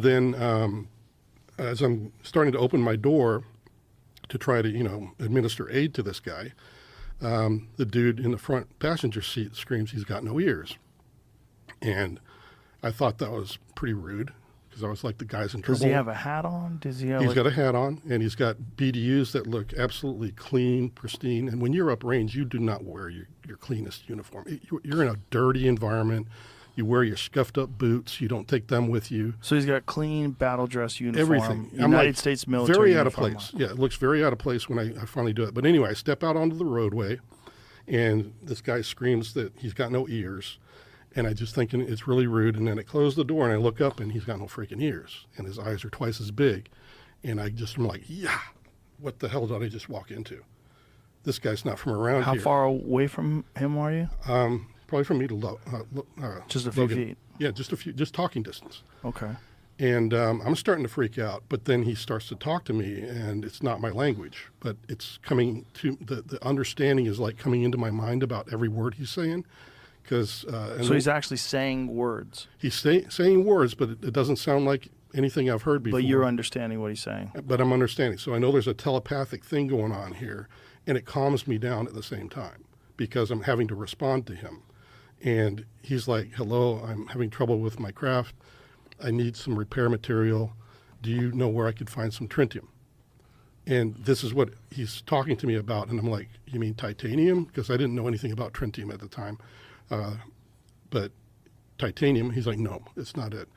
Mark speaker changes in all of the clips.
Speaker 1: then as I'm starting to open my door to try to, administer aid to this guy, the dude in the front passenger seat screams he's got no ears. And I thought that was pretty rude because I was like, the guy's in trouble.
Speaker 2: Does he have a hat on? He's
Speaker 1: got a hat on, and he's got BDUs that look absolutely clean, pristine. And when you're uprange, you do not wear your cleanest uniform. You're in a dirty environment. You wear your scuffed up boots. You don't take them with you.
Speaker 2: So he's got clean battle dress uniform.
Speaker 1: Everything.
Speaker 2: United States military
Speaker 1: very
Speaker 2: uniform.
Speaker 1: Out of place. Yeah, it looks very out of place when I finally do it. But anyway, I step out onto the roadway, and this guy screams that he's got no ears. And I just thinking it's really rude. And then I close the door, and I look up, and he's got no freaking ears. And his eyes are twice as big. And I'm like, yeah, what the hell did I just walk into? This guy's not from around here.
Speaker 2: How far away from him are you?
Speaker 1: Probably from me to
Speaker 2: just a few
Speaker 1: Logan.
Speaker 2: feet.
Speaker 1: Yeah, just talking distance.
Speaker 2: Okay.
Speaker 1: And I'm starting to freak out. But then he starts to talk to me, and it's not my language, but it's coming to the understanding is like coming into my mind about every word he's saying.
Speaker 2: So he's actually saying words.
Speaker 1: He's saying words, but it doesn't sound like anything I've heard before.
Speaker 2: But you're understanding what he's saying.
Speaker 1: But I'm understanding. So I know there's a telepathic thing going on here, and it calms me down at the same time because I'm having to respond to him. And he's like, hello, I'm having trouble with my craft. I need some repair material. Do you know where I could find some Tritium? And this is what he's talking to me about. And I'm like, you mean titanium? Because I didn't know anything about Tritium at the time. But titanium, he's like, no, it's not it.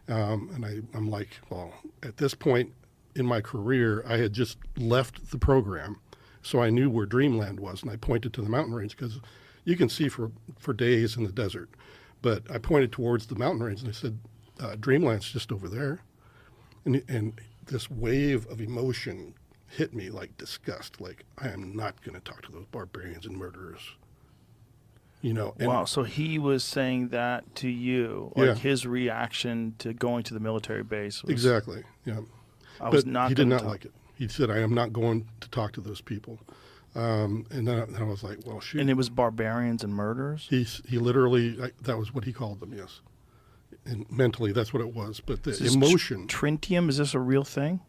Speaker 1: And I'm like, well, at this point in my career, I had just left the program, so I knew where Dreamland was, and I pointed to the mountain range because you can see for days in the desert. But I pointed towards the mountain range, and I said, Dreamland's just over there. And this wave of emotion hit me like disgust, like I am not going to talk to those barbarians and murderers.
Speaker 2: Wow, so he was saying that to you, like his reaction to going to the military base was...
Speaker 1: Exactly, yeah. He did not like it. He said, I am not going to talk to those people. And then I was like, well, shoot.
Speaker 2: And it was barbarians and murderers?
Speaker 1: He literally, that was what he called them, yes. And mentally, that's what it was. But the emotion...
Speaker 2: Tritium, is this a real thing?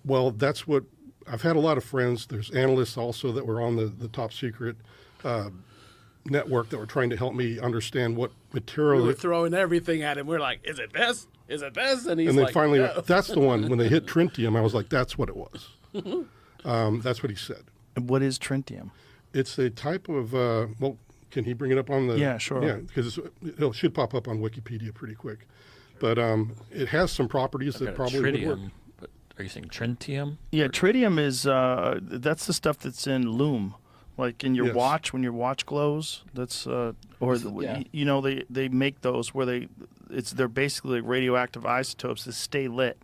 Speaker 1: Well, that's what... I've had a lot of friends. There's analysts also that were on the top secret... network that were trying to help me understand what material.
Speaker 3: We were throwing everything at him. We're like, is it this? Is it this? And he's
Speaker 1: and then
Speaker 3: like,
Speaker 1: finally,
Speaker 3: no.
Speaker 1: That's the one. When they hit Tritium, I was like, that's what it was. That's what he said.
Speaker 2: And what is Tritium?
Speaker 1: It's a type of, well, can he bring it up on the...
Speaker 2: Yeah, sure.
Speaker 1: Yeah, because it should pop up on Wikipedia pretty quick. But it has some properties that probably would work.
Speaker 4: But are you saying Tritium?
Speaker 2: Yeah, Tritium is, that's the stuff that's in Loom. Like in your watch, when your watch glows, that's they make those where they're basically like radioactive isotopes that stay lit.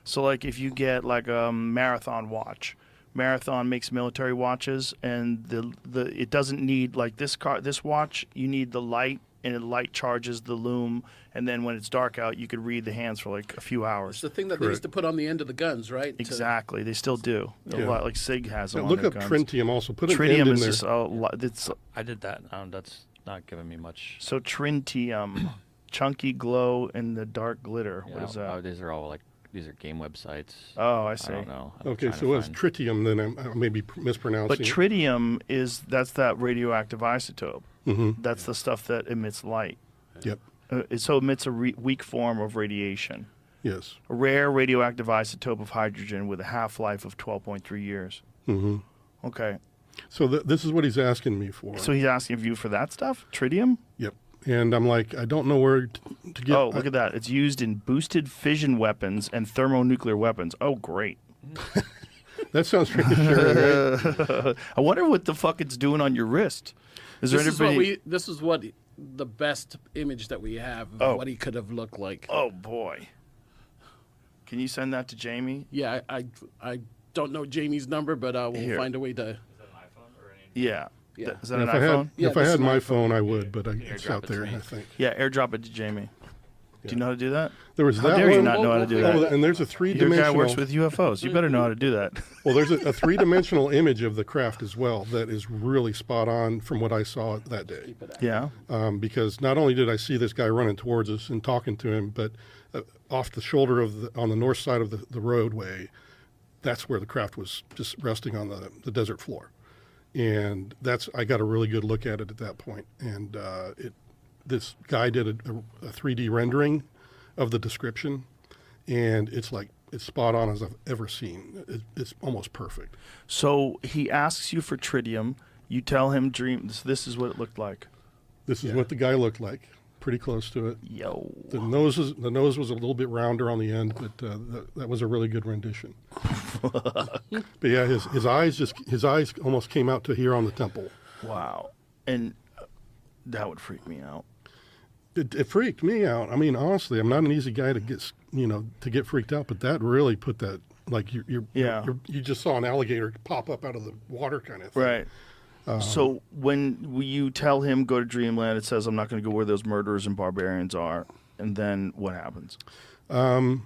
Speaker 2: So like if you get like a Marathon watch, Marathon makes military watches, and it doesn't need like this watch. You need the light, and the light charges the loom, and then when it's dark out, you could read the hands for like a few hours.
Speaker 3: It's the thing that they used to put on the end of the guns, right?
Speaker 2: Exactly, they still do. A lot, like SIG has them on
Speaker 1: look
Speaker 2: their
Speaker 1: up
Speaker 2: guns.
Speaker 1: Tritium also. Put an
Speaker 2: Tritium
Speaker 1: end in
Speaker 2: is
Speaker 1: there.
Speaker 2: just
Speaker 4: I did that. That's not giving me much.
Speaker 2: So Tritium, chunky glow in the dark glitter.
Speaker 4: Yeah,
Speaker 2: what is that?
Speaker 4: These are game websites.
Speaker 2: Oh, I see.
Speaker 4: I don't know.
Speaker 1: Okay, so it's Tritium, then I may be mispronouncing
Speaker 2: But
Speaker 1: it.
Speaker 2: Tritium that's that radioactive isotope.
Speaker 1: Mm-hmm.
Speaker 2: That's the stuff that emits light.
Speaker 1: Yep.
Speaker 2: So it emits a weak form of radiation.
Speaker 1: Yes.
Speaker 2: A rare radioactive isotope of hydrogen with a half-life of 12.3 years.
Speaker 1: Mm-hmm.
Speaker 2: Okay.
Speaker 1: So this is what he's asking me for.
Speaker 2: So he's asking you for that stuff? Tritium?
Speaker 1: Yep. And I'm like, I don't know where to get...
Speaker 2: Oh, look at that. It's used in boosted fission weapons and thermonuclear weapons. Oh, great.
Speaker 1: That sounds pretty sure, right?
Speaker 2: I wonder what the fuck it's doing on your wrist. This
Speaker 3: is what the best image that we have of what he could have looked like.
Speaker 2: Oh, boy. Can you send that to Jamie?
Speaker 3: Yeah, I don't know Jamie's number, but we'll find a way to...
Speaker 4: Is that an iPhone or anything?
Speaker 2: Yeah.
Speaker 3: Yeah.
Speaker 2: Is that an iPhone?
Speaker 1: If I had my phone, I would, but it's out there, I think.
Speaker 2: Yeah, airdrop it to Jamie. Do you know how to do that?
Speaker 1: There was
Speaker 2: How
Speaker 1: that
Speaker 2: dare you
Speaker 1: one.
Speaker 2: not know how to do
Speaker 1: Oh,
Speaker 2: that?
Speaker 1: and there's a
Speaker 2: Your
Speaker 1: three-dimensional.
Speaker 2: guy works with UFOs. You better know how to do that.
Speaker 1: Well, there's a three-dimensional image of the craft as well that is really spot on from what I saw that day.
Speaker 2: Yeah.
Speaker 1: Because not only did I see this guy running towards us and talking to him, but off the shoulder on the north side of the roadway, that's where the craft was just resting on the desert floor. And I got a really good look at it at that point. And this guy did a 3D rendering of the description, and it's spot on as I've ever seen. It's almost perfect.
Speaker 2: So he asks you for tritium. You tell him this is what it looked like.
Speaker 1: This is what the guy looked like. Pretty close to it.
Speaker 2: Yo.
Speaker 1: The nose was a little bit rounder on the end, but that was a really good rendition. But yeah, his eyes almost came out to here on the temple.
Speaker 2: Wow. And that would freak me out.
Speaker 1: It freaked me out. I mean, honestly, I'm not an easy guy to get freaked out, but that really put that, like you just saw an alligator pop up out of the water kind of thing.
Speaker 2: Right. So when you tell him go to Dreamland, it says I'm not going to go where those murderers and barbarians are, and then what happens?
Speaker 1: And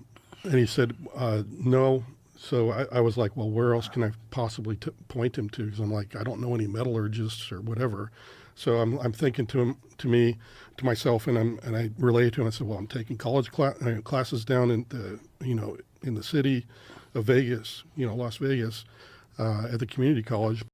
Speaker 1: he said no. So I was like, well, where else can I possibly point him to? Because I'm like, I don't know any metallurgists or whatever. So I'm thinking to myself, and I relayed to him. I said, well, I'm taking college classes down in the city of Vegas, Las Vegas, at the community college.